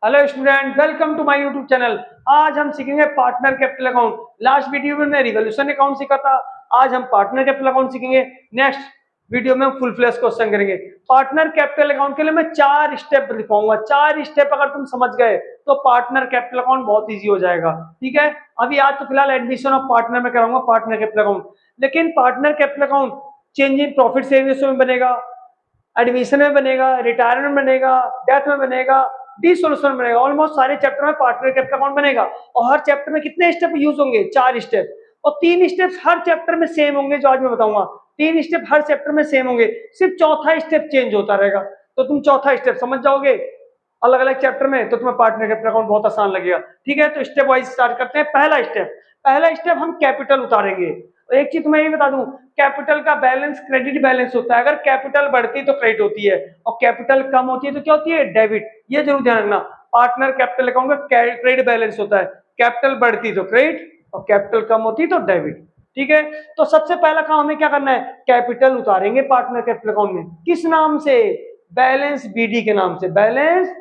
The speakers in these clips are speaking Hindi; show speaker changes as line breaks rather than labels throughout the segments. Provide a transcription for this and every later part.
Hello student, welcome to my YouTube channel. आज हम सीखेंगे partner capital account. Last video में मैं रिवॉल्यूशन अकाउंट सीखा था, आज हम पार्टनर कैपिटल अकाउंट सीखेंगे। नेक्स्ट वीडियो में हम फुल फ्लैश क्वेश्चन करेंगे। पार्टनर कैपिटल अकाउंट के लिए मैं 4 स्टेप दिखाऊंगा। 4 स्टेप अगर तुम समझ गए तो पार्टनर कैपिटल अकाउंट बहुत इजी हो जाएगा। ठीक है, अभी आज तो फिलहाल एडमिशन ऑफ पार्टनर में कराऊंगा पार्टनर कैपिटल अकाउंट, लेकिन partner capital account change in profit sharing ratio में बनेगा, एडमिशन में बनेगा, रिटायरमेंट में बनेगा, डेथ में बनेगा, डी सोल्यूशन में बनेगा। ऑलमोस्ट सारे चैप्टर में पार्टनर कैपिटल अकाउंट बनेगा। और हर चैप्टर में कितने स्टेप यूज होंगे? 4 स्टेप, और 3 स्टेप्स हर चैप्टर में सेम होंगे जो आज मैं बताऊंगा। 3 स्टेप हर चैप्टर में सेम होंगे, सिर्फ चौथा स्टेप चेंज होता रहेगा। तो तुम चौथा स्टेप समझ जाओगे अलग अलग चैप्टर में, तो तुम्हें पार्टनर कैपिटल अकाउंट बहुत आसान लगेगा। ठीक है, तो स्टेप वाइज स्टार्ट करते हैं। पहला स्टेप हम कैपिटल उतारेंगे। एक चीज तुम्हें ये बता दूं, कैपिटल का बैलेंस क्रेडिट बैलेंस होता है। अगर कैपिटल बढ़ती है तो क्रेडिट होती है, और कैपिटल कम होती है तो क्या होती है? डेबिट। ये जरूर ध्यान रखना। पार्टनर कैपिटल अकाउंट का क्रेडिट बैलेंस होता है। कैपिटल बढ़ती तो क्रेडिट और कैपिटल कम होती तो डेबिट। ठीक है, तो सबसे पहला काम हमें क्या करना है? कैपिटल उतारेंगे पार्टनर कैपिटल अकाउंट में। किस नाम से? बैलेंस बीडी के नाम से। बैलेंस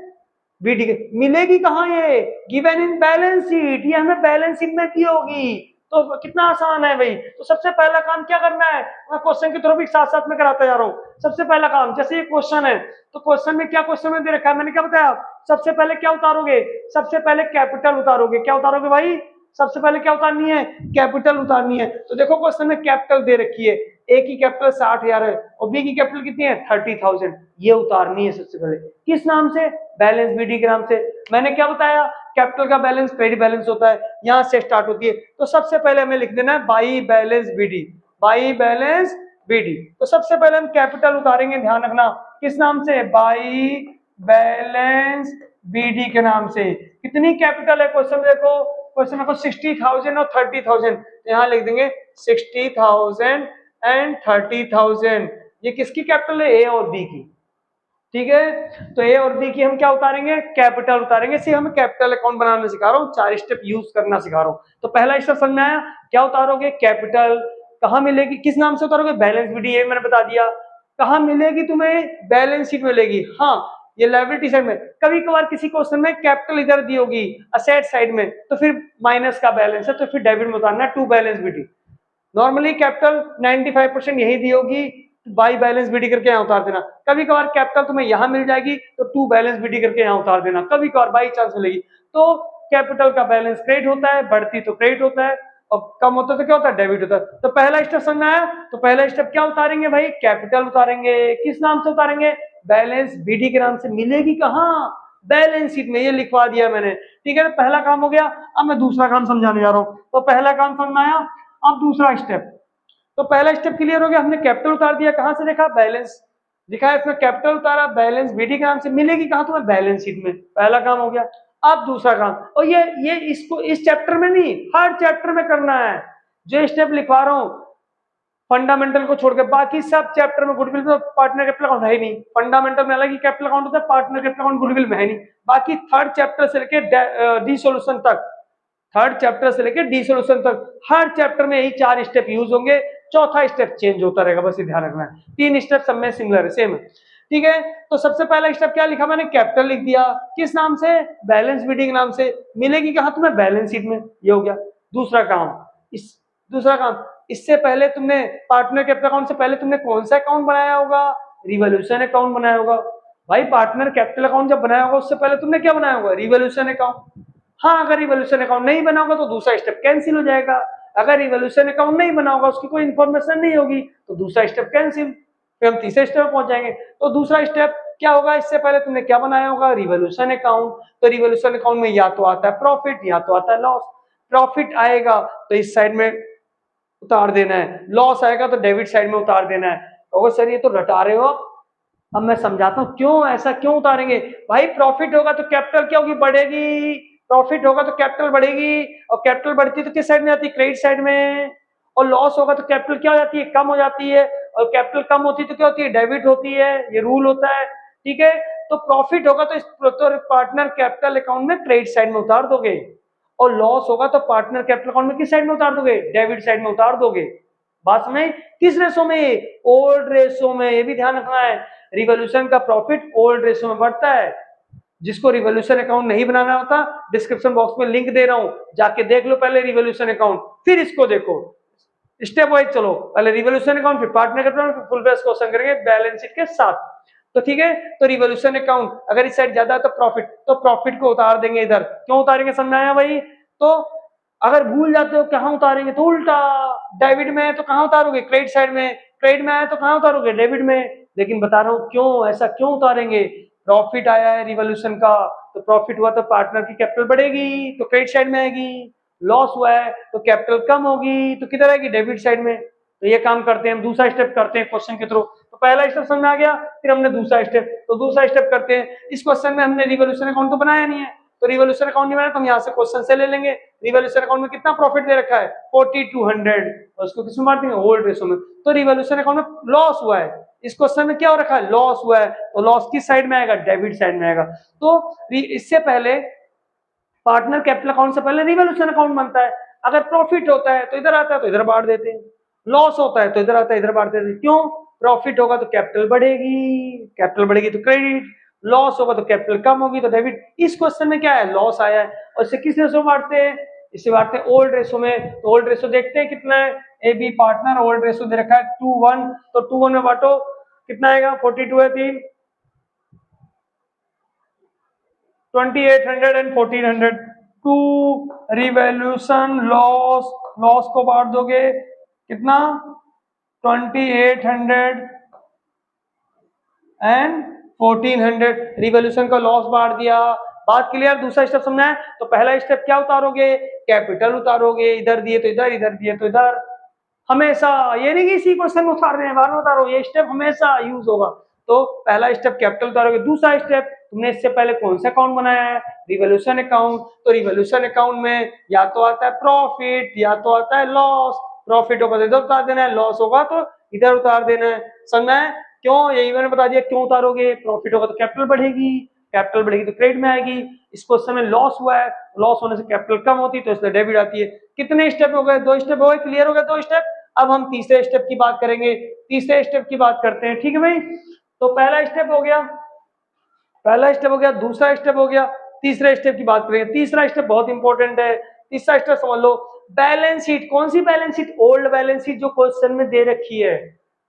बीडी के मिलेगी कहां? ये गिवन इन बैलेंस शीट, ये हमें बैलेंस शीट में दी होगी। तो कितना आसान है भाई। तो सबसे पहला काम क्या करना है? मैं क्वेश्चन के थ्रू भी साथ साथ में कराता जा रहा हूँ। सबसे पहला काम, जैसे ये क्वेश्चन है तो क्वेश्चन में क्या क्वेश्चन में दे रखा है, मैंने क्या बताया? सबसे पहले क्या उतारोगे? सबसे पहले कैपिटल उतारोगे। क्या उतारोगे भाई? सबसे पहले क्या उतारनी है? कैपिटल उतारनी है। तो देखो क्वेश्चन में कैपिटल दे रखी है, ए की कैपिटल 60,000 है और बी की कैपिटल कितनी है? 30,000। ये उतारनी है सबसे पहले। किस नाम से? बैलेंस बीडी के नाम से। मैंने क्या बताया? कैपिटल का बैलेंस क्रेडिट बैलेंस होता है, यहां से स्टार्ट होती है। तो सबसे पहले हमें लिख देना है by balance BD. By balance BD. तो सबसे पहले हम कैपिटल उतारेंगे, ध्यान रखना। किस नाम से? बाई बैलेंस बीडी के नाम से। कितनी कैपिटल है क्वेश्चन में? देखो क्वेश्चन में 60,000 और 30,000, यहां लिख देंगे 60,000 एंड 30,000। ये किसकी कैपिटल है? ए और बी की। ठीक है, तो ए और बी की हम क्या उतारेंगे? कैपिटल उतारेंगे। सिर्फ हमें कैपिटल अकाउंट बनाना सिखा रहा हूँ, 4 स्टेप यूज करना सिखा रहा हूँ। तो पहला स्टेप समझ में आया? क्या उतारोगे? कैपिटल। कहां मिलेगी? किस नाम से उतारोगे? बैलेंस बीडी, ये मैंने बता दिया। कहां मिलेगी तुम्हें? बैलेंस शीट मिलेगी। हाँ, ये लायबिलिटी साइड में। कभी कभार किसी क्वेश्चन में कैपिटल इधर दी होगी असेट साइड में, तो फिर माइनस का बैलेंस है तो फिर डेबिट में उतारना है, to balance BD. Normally capital 95% यही दी होगी, बाई बैलेंस बीडी करके यहाँ उतार देना। कभी कभार कैपिटल तुम्हें यहाँ मिल जाएगी तो टू बैलेंस बीडी करके यहाँ उतार देना, कभी कभार बाई चांस मिलेगी। तो कैपिटल का बैलेंस क्रेडिट होता है, बढ़ती तो क्रेडिट होता है, और कम होता है तो क्या होता है? डेबिट होता है। तो पहला स्टेप समझ आया? तो पहला स्टेप क्या उतारेंगे भाई? कैपिटल उतारेंगे। किस नाम से उतारेंगे? बैलेंस बीडी के नाम से। मिलेगी कहाँ? बैलेंस शीट में। ये लिखवा दिया मैंने। ठीक है, पहला काम हो गया। अब मैं दूसरा काम समझाने जा रहा हूँ। तो पहला काम समझ आया, अब दूसरा स्टेप। तो पहला स्टेप क्लियर हो गया, हमने कैपिटल उतार दिया। कहां से? देखा बैलेंस दिखा है इसमें, कैपिटल उतारा, बैलेंस बीडी के नाम से। मिलेगी कहां तुम्हें? बैलेंस शीट में। पहला काम हो गया। अब दूसरा काम, और ये इसको इस चैप्टर में नहीं, हर चैप्टर में करना है। जो स्टेप लिखवा रहा हूं फंडामेंटल को छोड़कर बाकी सब चैप्टर में गुडविल में पार्टनर कैपिटल अकाउंट है ही नहीं। फंडामेंटल में अलग ही कैपिटल अकाउंट होता है, पार्टनर कैपिटल अकाउंट गुडविल में है नहीं। बाकी थर्ड चैप्टर से लेकर डी सोल्यूशन तक, थर्ड चैप्टर से लेकर डी सोल्यूशन तक हर चैप्टर में यही 4 स्टेप यूज होंगे। चौथा स्टेप चेंज होता रहेगा, बस ये ध्यान रखना है। 3 स्टेप सब में सिमिलर है, सेम है। ठीक है, तो सबसे पहला स्टेप क्या लिखा मैंने? कैपिटल लिख दिया। किस नाम से? बैलेंस बीडी के नाम से। मिलेगी कहां तुम्हें? बैलेंस शीट में। ये हो गया दूसरा काम। दूसरा काम, इससे पहले तुमने पार्टनर कैपिटल अकाउंट से पहले तुमने कौन सा अकाउंट बनाया होगा? रिवॉल्यूशन अकाउंट बनाया होगा। भाई पार्टनर कैपिटल अकाउंट जब बनाया होगा उससे पहले तुमने क्या बनाया होगा? Revolution account. हाँ, अगर रिवॉल्यूशन अकाउंट नहीं बना होगा तो दूसरा स्टेप कैंसिल हो जाएगा। अगर रिवॉल्यूशन अकाउंट नहीं बना होगा, उसकी कोई इंफॉर्मेशन नहीं होगी, तो दूसरा स्टेप कैंसिल। फिर हम तीसरे स्टेप पहुंच जाएंगे। तो दूसरा स्टेप क्या होगा? इससे पहले तुमने क्या बनाया होगा? Revolution account. तो रिवॉल्यूशन अकाउंट में या तो आता है प्रॉफिट या तो आता है लॉस। प्रॉफिट आएगा तो इस साइड में उतार देना है, लॉस आएगा तो डेबिट साइड में उतार देना है। तो सर ये तो रटा रहे हो। अब मैं समझाता हूँ क्यों ऐसा क्यों उतारेंगे। भाई प्रॉफिट होगा तो कैपिटल क्या होगी? बढ़ेगी। प्रॉफिट होगा तो कैपिटल बढ़ेगी, और कैपिटल बढ़ती तो किस साइड में आती है? क्रेडिट साइड में। और लॉस होगा तो कैपिटल क्या हो जाती है? कम हो जाती है। और कैपिटल कम होती है तो क्या होती है? डेबिट होती है। ये रूल होता है। ठीक है, तो प्रॉफिट होगा तो इस पार्टनर कैपिटल अकाउंट में क्रेडिट साइड में उतार दोगे, और लॉस होगा तो पार्टनर कैपिटल अकाउंट में किस साइड में उतार दोगे? डेबिट साइड में उतार दोगे। बात में किस रेशो में? ओल्ड रेशो में। ये भी ध्यान रखना है, रिवॉल्यूशन का प्रॉफिट ओल्ड रेशो में बढ़ता है, जिसको रिवॉल्यूशन अकाउंट नहीं बनाना होता, डिस्क्रिप्शन बॉक्स में लिंक दे रहा हूं, जाके देख लो पहले रिवॉल्यूशन अकाउंट, फिर इसको देखो स्टेप वाइज चलो। पहले रिवॉल्यूशन अकाउंट, फिर पार्टनर अकाउंट, फिर फुल बेस क्वेश्चन करेंगे बैलेंस शीट के साथ। तो ठीक है, तो रिवॉल्यूशन अकाउंट अगर इस साइड ज्यादा तो प्रॉफिट, तो प्रॉफिट को उतार देंगे इधर। क्यों उतारेंगे समझाया भाई? तो अगर भूल जाते हो कहां उतारेंगे, तो उल्टा डेबिट में है तो कहां उतारोगे, क्रेडिट साइड में, क्रेडिट में आया तो कहां उतारोगे, डेबिट में। लेकिन बता रहा हूं क्यों, ऐसा क्यों उतारेंगे, प्रॉफिट आया है रिवॉल्यूशन का, तो प्रॉफिट हुआ तो पार्टनर की कैपिटल बढ़ेगी तो क्रेडिट साइड में आएगी, लॉस हुआ है तो कैपिटल कम होगी तो किधर आएगी, डेबिट साइड में। तो ये काम करते हैं हम, दूसरा स्टेप करते हैं क्वेश्चन के थ्रू। तो पहला स्टेप समझ में आ गया, फिर हमने दूसरा स्टेप, तो दूसरा स्टेप करते हैं। इस क्वेश्चन में हमने रिवॉल्यूशन अकाउंट तो बनाया नहीं है, तो रिवॉल्यूशन अकाउंट नहीं बनाया तो हम यहाँ से क्वेश्चन से ले लेंगे। रिवॉल्यूशन अकाउंट में कितना प्रॉफिट दे रखा है, 4200, और उसको किसमें बांट देंगे, ओल्ड रेशो में। तो रिवॉल्यूशन अकाउंट में लॉस हुआ है, इस क्वेश्चन में क्या हो रखा है, लॉस हुआ है, तो लॉस किस साइड में आएगा, डेबिट साइड में आएगा। तो इससे पहले पार्टनर कैपिटल अकाउंट से पहले रिवॉल्यूशन अकाउंट बनता है। अगर प्रॉफिट होता है तो इधर आता है तो इधर बांट देते हैं, लॉस होता है तो इधर आता है इधर बांट देते हैं। क्यों, प्रॉफिट होगा तो कैपिटल बढ़ेगी, कैपिटल बढ़ेगी तो क्रेडिट, लॉस होगा तो कैपिटल कम होगी तो डेबिट। इस क्वेश्चन में क्या है, लॉस आया है, और इसे किस रेशो में बांटते हैं, इसे बांटते हैं ओल्ड रेशो में। तो ओल्ड रेशो देखते हैं कितना है, A B partner old ratio दे रखा है 2:1, तो 2:1 में बांटो, कितना आएगा, 42 है 3, 2800 एंड 1400। टू रिवॉल्यूशन लॉस, लॉस को बांट दोगे कितना, 2800 एंड 1400, रिवॉल्यूशन का लॉस बांट दिया। बात क्लियर, दूसरा स्टेप समझना है। तो पहला स्टेप क्या उतारोगे, कैपिटल उतारोगे, इधर दिए तो इधर, इधर दिए तो इधर। हमेशा ये नहीं कि इसी क्वेश्चन में उतार रहे हैं बार में उतारो, ये स्टेप हमेशा यूज होगा। तो पहला स्टेप कैपिटल उतारोगे। दूसरा स्टेप, तुमने इससे पहले कौन सा अकाउंट बनाया है, रिवॉल्यूशन अकाउंट। तो रिवॉल्यूशन अकाउंट में या तो आता है प्रॉफिट या तो आता है लॉस। प्रॉफिट होगा तो इधर उतार देना है, लॉस होगा तो इधर उतार देना है। समझना है क्यों, यही मैंने बता दिया क्यों उतारोगे। प्रॉफिट होगा तो कैपिटल बढ़ेगी, कैपिटल बढ़ेगी तो क्रेडिट में आएगी। इस क्वेश्चन में लॉस हुआ है, लॉस होने से कैपिटल कम होती है तो इसलिए डेबिट आती है। कितने स्टेप हो गए, 2 स्टेप हो गए, क्लियर हो गए 2 स्टेप। अब हम तीसरे स्टेप की बात करेंगे, तीसरे स्टेप की बात करते हैं, ठीक है भाई। तो पहला स्टेप हो गया, पहला स्टेप हो गया, दूसरा स्टेप हो गया, तीसरे स्टेप की बात करेंगे। तीसरा स्टेप बहुत इंपॉर्टेंट है, तीसरा स्टेप समझ लो, बैलेंस शीट। कौन सी balance sheet, old balance sheet जो क्वेश्चन में दे रखी है।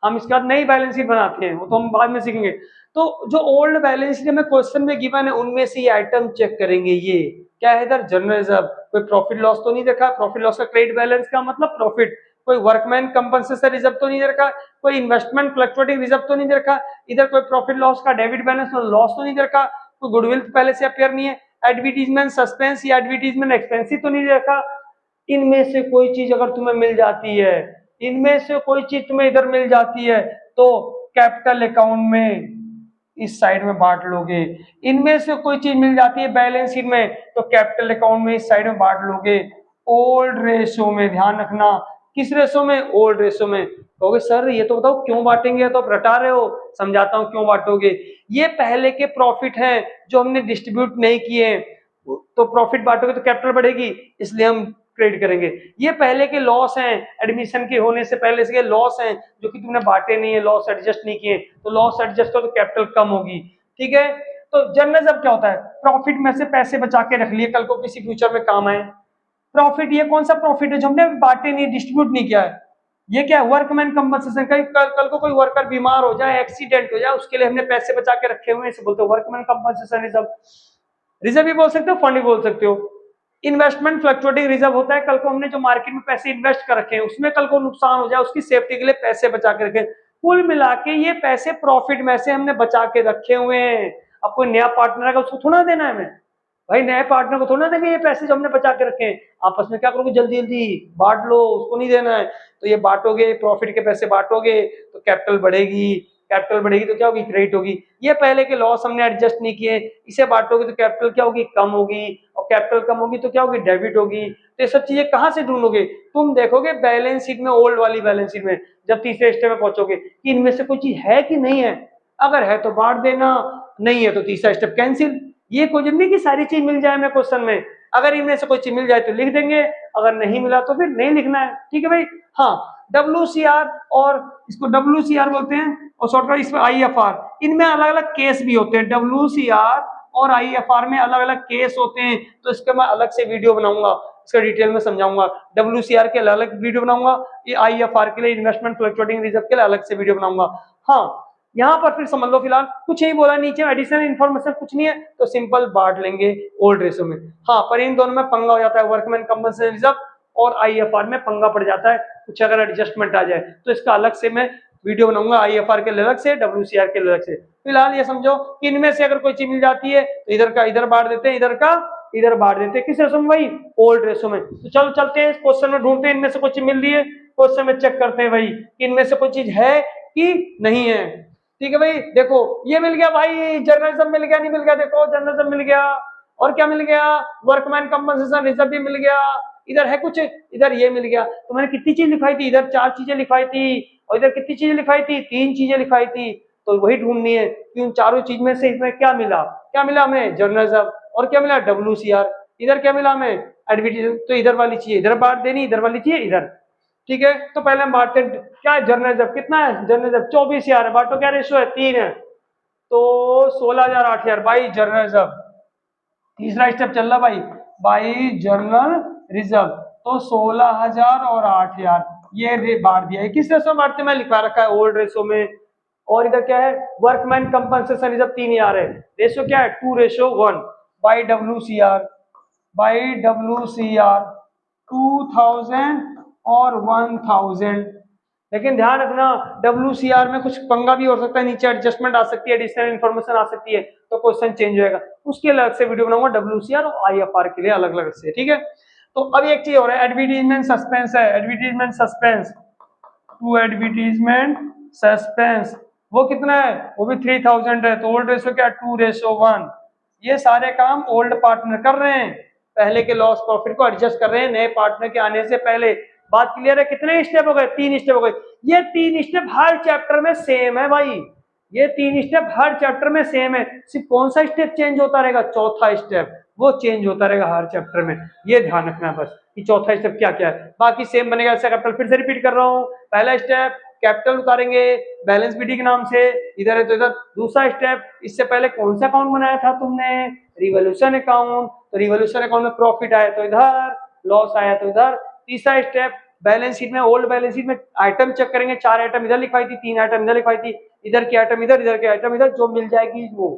हम इसके बाद नई बैलेंस शीट बनाते हैं, वो तो हम बाद में सीखेंगे। तो जो ओल्ड बैलेंस शीट में क्वेश्चन में गिवन है उनमें से ये आइटम चेक करेंगे। ये क्या है इधर, जनरल रिजर्व, कोई प्रॉफिट लॉस तो नहीं देखा, प्रॉफिट लॉस का क्रेडिट बैलेंस का मतलब प्रॉफिट। कोई वर्कमैन कंपनसेशन रिजर्व तो नहीं दे रखा, कोई इन्वेस्टमेंट फ्लक्चुएटिंग रिजर्व तो नहीं दे रखा, इधर कोई प्रॉफिट लॉस का डेबिट बैलेंस लॉस तो नहीं दे रखा, कोई गुडविल पहले से अपेयर नहीं है, एडवर्टीजमेंट सस्पेंस या एडवर्टीजमेंट एक्सपेंसिव तो नहीं दे रखा। इनमें से कोई चीज अगर तुम्हें मिल जाती है, इनमें से कोई चीज तुम्हें इधर मिल जाती है तो कैपिटल अकाउंट में इस साइड में बांट लोगे। इनमें से कोई चीज मिल जाती है बैलेंस शीट में तो कैपिटल अकाउंट में इस साइड में बांट लोगे। ओल्ड रेशो में, ध्यान रखना, किस रेशो में, ओल्ड रेशो में। कहोगे सर ये तो बताओ क्यों बांटेंगे, तो आप रटा रहे हो, समझाता हूं क्यों बांटोगे। ये पहले के प्रॉफिट हैं जो हमने डिस्ट्रीब्यूट नहीं किए, तो प्रॉफिट बांटोगे तो कैपिटल बढ़ेगी, इसलिए हम क्रेडिट करेंगे। ये पहले के लॉस हैं, एडमिशन के होने से पहले से लॉस हैं जो कि तुमने बांटे नहीं है, लॉस एडजस्ट नहीं किए, तो लॉस एडजस्ट करो तो कैपिटल कम होगी, ठीक है। तो जनरल जब क्या होता है, प्रॉफिट में से पैसे बचा के रख लिए, कल को किसी फ्यूचर में काम आए। प्रॉफिट, ये कौन सा प्रॉफिट है जो हमने बांटे नहीं, डिस्ट्रीब्यूट नहीं किया है। ये क्या है, वर्कमैन कंपनसेशन। कल को कोई वर्कर बीमार हो जाए, एक्सीडेंट हो जाए, उसके लिए हमने पैसे बचा के रखे हुए हैं, इसे बोलते हो वर्कमैन कंपनसेशन रिजर्व। रिजर्व भी बोल सकते हो, फंड भी बोल सकते हो। इन्वेस्टमेंट फ्लक्चुएटिंग रिजर्व होता है, कल को हमने जो मार्केट में पैसे इन्वेस्ट कर रखे हैं उसमें कल को नुकसान हो जाए, उसकी सेफ्टी के लिए पैसे बचा के रखे। कुल मिला के ये पैसे प्रॉफिट में से हमने बचा के रखे हुए हैं। अब कोई नया पार्टनर आएगा उसको थोड़ा देना है हमें, भाई नए पार्टनर को थोड़ा देंगे ये पैसे जो हमने बचा के रखे हैं। आपस में क्या करोगे, जल्दी जल्दी बांट लो, उसको नहीं देना है। तो ये बांटोगे, प्रॉफिट के पैसे बांटोगे तो कैपिटल बढ़ेगी, कैपिटल बढ़ेगी तो क्या होगी, क्रेडिट होगी। ये पहले के लॉस हमने एडजस्ट नहीं किए, इसे बांटोगे तो कैपिटल क्या होगी, कम होगी, और कैपिटल कम होगी तो क्या होगी, डेबिट होगी। तो ये सब चीजें कहां से ढूंढोगे, तुम देखोगे बैलेंस शीट में, ओल्ड वाली बैलेंस शीट में। जब तीसरे स्टेप में पहुंचोगे कि इनमें से कोई चीज है कि नहीं है, अगर है तो बांट देना, नहीं है तो तीसरा स्टेप कैंसिल। ये कोई नहीं कि सारी चीज मिल जाए हमें क्वेश्चन में, अगर इनमें से कोई चीज मिल जाए तो लिख देंगे, अगर नहीं मिला तो फिर नहीं लिखना है, ठीक है भाई। हाँ, WCR और इसको WCR बोलते हैं, और शॉर्टकट इसमें IFR, इनमें अलग अलग केस भी होते हैं। WCR और आईएफआर में अलग अलग केस होते हैं, तो इसका मैं अलग से वीडियो बनाऊंगा, इसका डिटेल में समझाऊंगा। डब्ल्यूसीआर के लिए अलग वीडियो बनाऊंगा, ये आईएफआर के लिए इन्वेस्टमेंट फ्लक्चुएटिंग रिजर्व के लिए अलग से वीडियो बनाऊंगा। हाँ, यहाँ पर फिर समझ लो फिलहाल कुछ नहीं बोला, नीचे एडिशनल इन्फॉर्मेशन कुछ नहीं है, तो सिंपल बांट लेंगे ओल्ड रेशो में। हाँ, पर इन दोनों में पंगा हो जाता है, वर्कमैन कंपनसेशन रिजर्व और आईएफआर में पंगा पड़ जाता है, कुछ अगर एडजस्टमेंट आ जाए तो इसका अलग से मैं वीडियो बनाऊंगा, आईएफआर के अलग से, डब्ल्यूसीआर के अलग से। फिलहाल ये समझो कि इनमें से अगर कोई चीज मिल जाती है तो इधर का इधर बांट देते हैं, इधर का इधर बांट देते हैं, किस रेशो में भाई? ओल्ड रेशो में। तो चलो चलते हैं क्वेश्चन में, ढूंढते हैं इनमें से कोई चीज मिल रही है, क्वेश्चन में चेक करते हैं भाई कि इनमें से कोई चीज है कि नहीं है। ठीक है भाई, देखो ये मिल गया भाई, जर्नलिज्म मिल गया, नहीं मिल गया? देखो जर्नलिज्म मिल गया, और क्या मिल गया? वर्कमैन कंपनसेशन रिजर्व भी मिल गया, इधर है कुछ, इधर ये मिल गया। तो मैंने कितनी चीज लिखाई थी? इधर 4 चीजें लिखाई थी, और इधर कितनी चीजें लिखाई थी? 3 चीजें लिखाई थी। तो वही ढूंढनी है कि उन चारों चीज में से इसमें क्या मिला? क्या मिला हमें? जर्नलिज्म। और क्या मिला? डब्ल्यूसीआर। इधर क्या मिला हमें? एडवर्टाइजमेंट। तो इधर वाली चीज इधर बांट देनी, इधर वाली चीज इधर। ठीक है, तो पहले हम बांटते हैं। क्या है जर्नलिज्म? कितना है जर्नलिज्म? 24,000 है। बांटो, क्या रेशो है? 3 है, तो 16,000 8,000 बाई जर्नलिज्म। तीसरा स्टेप चल रहा भाई, बाई जर्नल रिजर्व, तो 16,000 और 8,000 ये बांट दिया है। किस रेशो में बांटते? मैं लिखा रखा है ओल्ड रेशो में। और इधर क्या है? वर्कमैन कंपनसेशन रिजर्व 3,000 है, रेशो क्या है? 2:1 बाई डब्ल्यूसीआर, बाई डब्ल्यूसीआर 2000 और 1000। लेकिन ध्यान रखना डब्ल्यूसीआर में कुछ पंगा भी हो सकता है, नीचे एडजस्टमेंट आ सकती है, एडिशनल इन्फॉर्मेशन आ सकती है, तो क्वेश्चन चेंज होएगा। उसके अलग से वीडियो बनाऊंगा डब्ल्यूसीआर और आईएफआर के लिए अलग अलग से। ठीक है, तो अब एक चीज हो रहा है, एडवर्टीजमेंट सस्पेंस है, advertisement suspense to advertisement suspense, वो कितना है? वो भी 3000 है। तो ओल्ड रेशो क्या? 2:1। ये सारे काम ओल्ड पार्टनर कर रहे हैं, पहले के लॉस प्रॉफिट को एडजस्ट कर रहे हैं नए पार्टनर के आने से पहले। बात क्लियर है? कितने स्टेप हो गए? 3 स्टेप हो गए। ये 3 स्टेप हर चैप्टर में सेम है भाई, ये 3 स्टेप हर चैप्टर में सेम है, सिर्फ कौन सा स्टेप चेंज होता रहेगा? चौथा स्टेप, वो चेंज होता रहेगा हर चैप्टर में। ये ध्यान रखना है बस कि चौथा स्टेप क्या क्या है, बाकी सेम बनेगा। ऐसा कैपिटल फिर से रिपीट कर रहा हूँ, पहला स्टेप कैपिटल उतारेंगे बैलेंस बीडी के नाम से, इधर है तो इधर। दूसरा स्टेप, इससे पहले कौन सा अकाउंट बनाया था तुमने? रिवोल्यूशन अकाउंट, तो रिवोल्यूशन अकाउंट में प्रॉफिट आया तो इधर, लॉस आया तो इधर। तीसरा स्टेप, बैलेंस शीट में, ओल्ड बैलेंस शीट में आइटम चेक करेंगे, 4 आइटम इधर लिखवाई थी, 3 आइटम इधर लिखवाई थी, इधर की आइटम इधर, इधर की आइटम इधर, जो मिल जाएगी वो।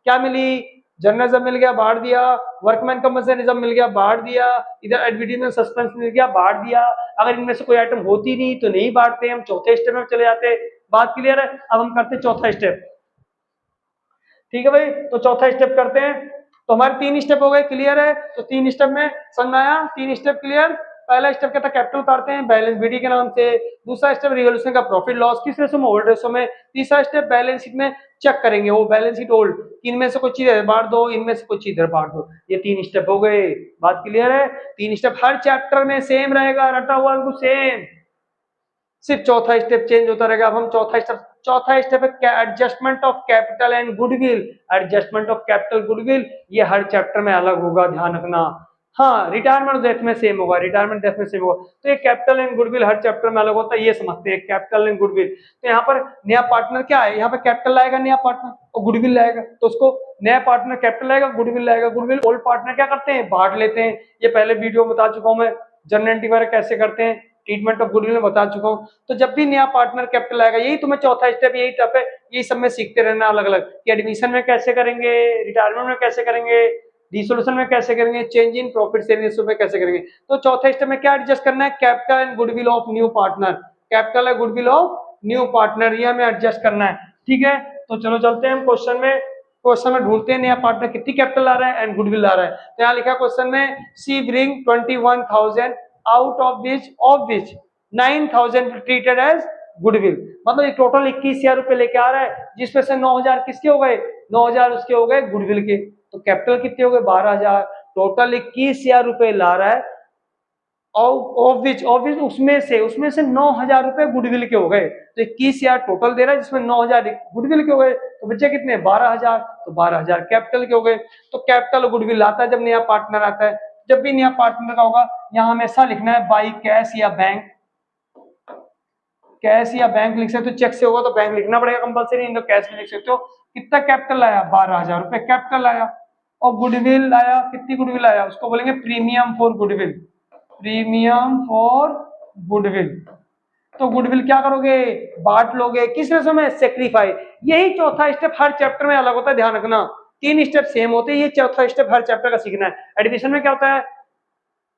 क्या मिली? जर्नलिज्म मिल गया, बांट दिया। वर्कमैन कंपनसेशन मिल गया, बांट दिया। इधर एडवर्टाइजमेंट सस्पेंस मिल गया, बांट दिया। अगर इनमें से कोई आइटम होती नहीं तो नहीं बांटते, हम चौथे स्टेप में चले जाते। बात क्लियर है? अब हम करते चौथा स्टेप। ठीक है भाई, तो चौथा स्टेप करते हैं। तो हमारे 3 स्टेप हो गए, क्लियर है? तो 3 स्टेप में समझ आया? 3 स्टेप क्लियर? पहला स्टेप क्या था? कैपिटल उतारते हैं बैलेंस बीडी के नाम से। दूसरा स्टेप रिवोल्यूशन का प्रॉफिट लॉस, किस रेशो में? ओल्ड रेशो में। तीसरा स्टेप बैलेंस शीट में चेक करेंगे, वो बैलेंस शीट ओल्ड, इनमें से कुछ चीज बांट दो, इनमें से कुछ चीज बांट दो। ये 3 स्टेप हो गए। बात क्लियर है? 3 स्टेप हर चैप्टर में सेम रहेगा, रटा हुआ बिल्कुल सेम, सिर्फ चौथा स्टेप चेंज होता रहेगा। अब हम चौथा स्टेप है adjustment of capital and goodwill. Adjustment of capital goodwill ये हर चैप्टर में अलग होगा, ध्यान रखना। हाँ, रिटायरमेंट डेथ में सेम होगा, रिटायरमेंट डेथ में सेम होगा। तो ये capital and goodwill her chapter में अलग होता है, ये समझते हैं कैपिटल एंड गुडविल। तो यहाँ पर नया पार्टनर क्या है? यहाँ पर कैपिटल लाएगा नया पार्टनर और गुडविल लाएगा, तो उसको नया पार्टनर कैपिटल लाएगा, गुडविल लाएगा। गुडविल ओल्ड पार्टनर क्या करते हैं? बांट लेते हैं। ये पहले वीडियो में बता चुका हूँ मैं, जर्नल एंट्री वगैरह कैसे करते हैं, ट्रीटमेंट ऑफ गुडविल में बता चुका हूँ। तो जब भी नया पार्टनर कैपिटल आएगा, यही तुम्हें चौथा स्टेप, यही टप है, यही सब में सीखते रहना अलग अलग कि एडमिशन में कैसे करेंगे, रिटायरमेंट में कैसे करेंगे, डिसोल्यूशन में कैसे करेंगे, change in profit sharing ratio में कैसे करेंगे। तो चौथे स्टेप में क्या एडजस्ट करना है? Capital and goodwill of new partner, capital and goodwill of new partner, ये हमें एडजस्ट करना है। ठीक है, तो चलो चलते हैं हम क्वेश्चन में। क्वेश्चन में ढूंढते हैं नया पार्टनर कितनी कैपिटल आ रहा है एंड गुडविल आ रहा है। तो यहाँ लिखा क्वेश्चन में C bring 21,000 out of which 9,000 treated as goodwill, मतलब ये टोटल 21,000 रुपए लेके आ रहा है, जिसमें से 9,000 किसके हो गए? 9,000 उसके हो गए गुडविल के। तो कैपिटल कितने हो गए? 12,000। टोटल 21,000 रुपए ला रहा है, ऑफ विच उसमें से 9,000 रुपए गुडविल के हो गए। तो 21,000 टोटल दे रहा है, जिसमें 9,000 गुडविल के हो गए, तो बच्चे कितने? 12,000। तो 12,000 कैपिटल के हो गए। तो कैपिटल गुडविल आता है जब नया पार्टनर आता है। जब भी नया पार्टनर का होगा, यहाँ हमेशा लिखना है बाई कैश या बैंक, कैश या बैंक लिख सकते हो, चेक से होगा तो बैंक लिखना पड़ेगा कंपलसरी, नहीं तो कैश में लिख सकते हो। कितना कैपिटल आया? 12,000 रुपए कैपिटल आया। और गुडविल आया, कितनी गुडविल आया, उसको बोलेंगे premium for goodwill, premium for goodwill. तो गुडविल क्या करोगे, बांट लोगे, किस रेशो में, सेक्रीफाई। यही चौथा स्टेप हर चैप्टर में अलग होता है, ध्यान रखना। 3 स्टेप सेम होते हैं, ये चौथा स्टेप हर चैप्टर का सीखना है। एडमिशन में क्या होता है,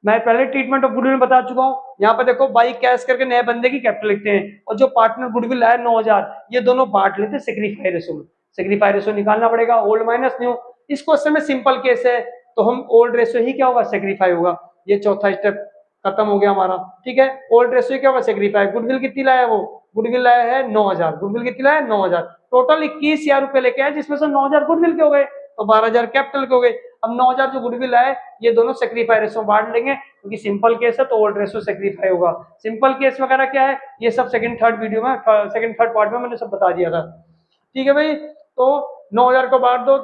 मैं पहले ट्रीटमेंट ऑफ गुडविल में बता चुका हूँ। यहाँ पे देखो बाई कैश करके नए बंदे की कैपिटल लिखते हैं, और जो पार्टनर गुडविल आया 9000, ये दोनों बांट लेते हैं सेक्रीफाई रेशो में। सेक्रीफाई रेशो निकालना पड़ेगा, ओल्ड माइनस न्यू। इस क्वेश्चन में सिंपल केस है, तो हम ओल्ड रेशो ही क्या होगा, सेक्रीफाई होगा। ये चौथा स्टेप खत्म हो गया हमारा, ठीक है। ओल्ड रेशो क्या होगा, सेक्रीफाई। गुडविल कितनी लाया वो, गुडविल लाया है 9000, गुडविल कितनी लाया 9000, टोटल 21000 रुपए लेके आए, जिसमें से 9000 गुडविल के हो गए, तो 12000 कैपिटल के हो गए। अब 9000 जो गुडविल आए, ये दोनों सेक्रीफाई रेशो बांट लेंगे, क्योंकि सिंपल केस है तो ओल्ड रेशो सेक्रीफाई होगा। सिंपल केस वगैरह क्या है, ये सब सेकंड थर्ड वीडियो में, सेकंड थर्ड पार्ट में मैंने सब बता दिया था, ठीक है भाई। तो 9000 को बांट दो,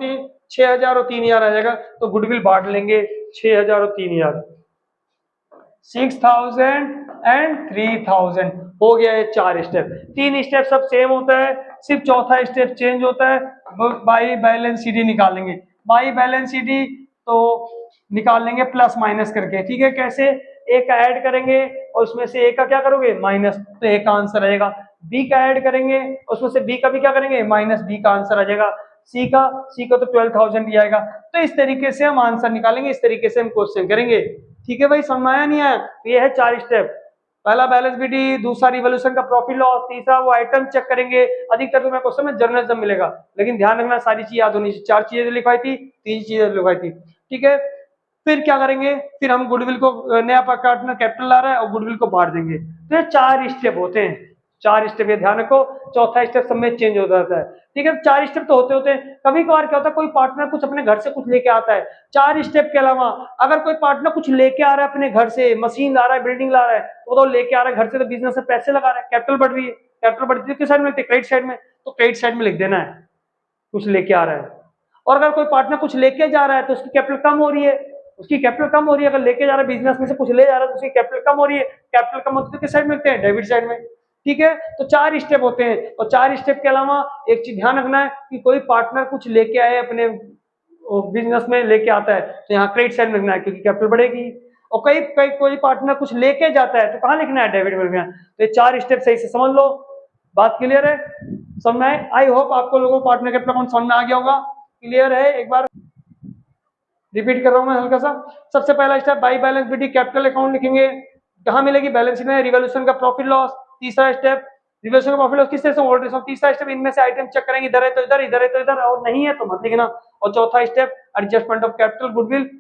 6000 और 3000 आ जाएगा, तो गुडविल बांट लेंगे 6000 और 3000, 6000 एंड 3000 हो गया। ये 4 स्टेप, 3 स्टेप सब सेम होता है, सिर्फ चौथा स्टेप चेंज होता है, बाई बैलेंस शीट निकालेंगे। बाई बैलेंस शीट तो निकाल लेंगे प्लस माइनस करके, ठीक है। कैसे, ए का ऐड करेंगे और उसमें से ए का क्या करोगे, माइनस, तो ए का आंसर आएगा। बी का ऐड करेंगे, उसमें से बी का भी क्या करेंगे, माइनस, बी का आंसर आ जाएगा। सी का तो 12000 ही आएगा। तो इस तरीके से हम आंसर निकालेंगे, इस तरीके से हम क्वेश्चन करेंगे, ठीक है भाई। समझ आया नहीं आया, तो ये है 4 स्टेप। पहला बैलेंस बीटी, दूसरा रिवोल्यूशन का प्रॉफिट लॉस, तीसरा वो आइटम चेक करेंगे। अधिकतर तो मैं क्वेश्चन में जर्नलिज्म मिलेगा, लेकिन ध्यान रखना सारी चीज याद होनी चाहिए। 4 चीजें लिखवाई थी, 3 चीजें लिखवाई थी, ठीक है। फिर क्या करेंगे, फिर हम गुडविल को, नया पार्टनर कैपिटल ला रहा है और गुडविल को बांट देंगे। तो ये 4 स्टेप होते हैं, 4 स्टेप, ये ध्यान रखो। चौथा स्टेप सब में चेंज हो जाता है, ठीक है। 4 स्टेप तो होते होते हैं। कभी कभार क्या होता है, कोई पार्टनर कुछ अपने घर से कुछ लेके आता है, 4 स्टेप के अलावा अगर कोई पार्टनर कुछ लेके आ रहा है अपने घर से, मशीन ला रहा है, बिल्डिंग ला रहा है, तो लेके आ रहा है घर से, तो बिजनेस में पैसे लगा रहा है, कैपिटल बढ़ रही है। कैपिटल बढ़ती है किस साइड में, क्रेडिट साइड में, तो क्रेडिट साइड में लिख देना है कुछ लेके आ रहा है। और अगर कोई पार्टनर कुछ लेके जा रहा है तो उसकी कैपिटल कम हो रही है, उसकी कैपिटल कम हो रही है। अगर लेके जा रहा है बिजनेस में से कुछ ले जा रहा है तो उसकी कैपिटल कम हो रही है। कैपिटल कम होती है तो किस साइड में लिखते हैं, डेबिट साइड में, ठीक है। तो 4 स्टेप होते हैं, और 4 स्टेप के अलावा एक चीज ध्यान रखना है कि कोई पार्टनर कुछ लेके आए अपने बिजनेस में, लेके आता है तो यहाँ क्रेडिट साइड में लिखना है, क्योंकि कैपिटल बढ़ेगी। और कोई पार्टनर कुछ लेके जाता है तो कहाँ लिखना है, डेबिट में लिखना है। तो ये 4 स्टेप सही से समझ लो। बात क्लियर है, समझ में आए? आई होप आपको लोगों को पार्टनर कैपिटल अकाउंट समझ में आ गया होगा। क्लियर है, एक बार रिपीट कर रहा हूं मैं हल्का सा। सबसे पहला step, by balance BT capital account लिखेंगे, कहाँ मिलेगी, बैलेंस शीट में। रिवोल्यूशन का प्रॉफिट लॉस, तीसरा स्टेप, रिवोल्यूशन का प्रॉफिट लॉस किस तरह से, ओल्ड रेशो। तीसरा स्टेप, इनमें से आइटम चेक करेंगे, इधर है तो इधर, इधर है तो इधर, और नहीं है तो मत लिखना। और चौथा step, adjustment of capital goodwill.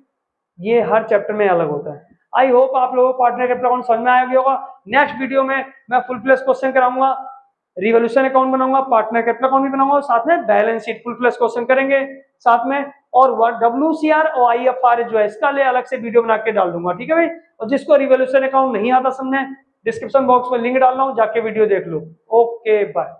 ये हर चैप्टर में अलग होता है। आई होप आप लोगों को पार्टनर कैपिटल अकाउंट समझ में आ गया होगा। नेक्स्ट वीडियो में मैं फुल फ्लैश क्वेश्चन कराऊंगा, रिवोल्यूशन अकाउंट बनाऊंगा, पार्टनर कैपिटल अकाउंट भी बनाऊंगा, और साथ में balance sheet full flash question करेंगे साथ में। और WCR और IFR जो है इसका ले अलग से वीडियो बना के डाल दूंगा, ठीक है भाई। और जिसको रिवोल्यूशन अकाउंट नहीं आता समझने, डिस्क्रिप्शन बॉक्स में लिंक डाल रहा हूं, जाके वीडियो देख लो। Okay bye.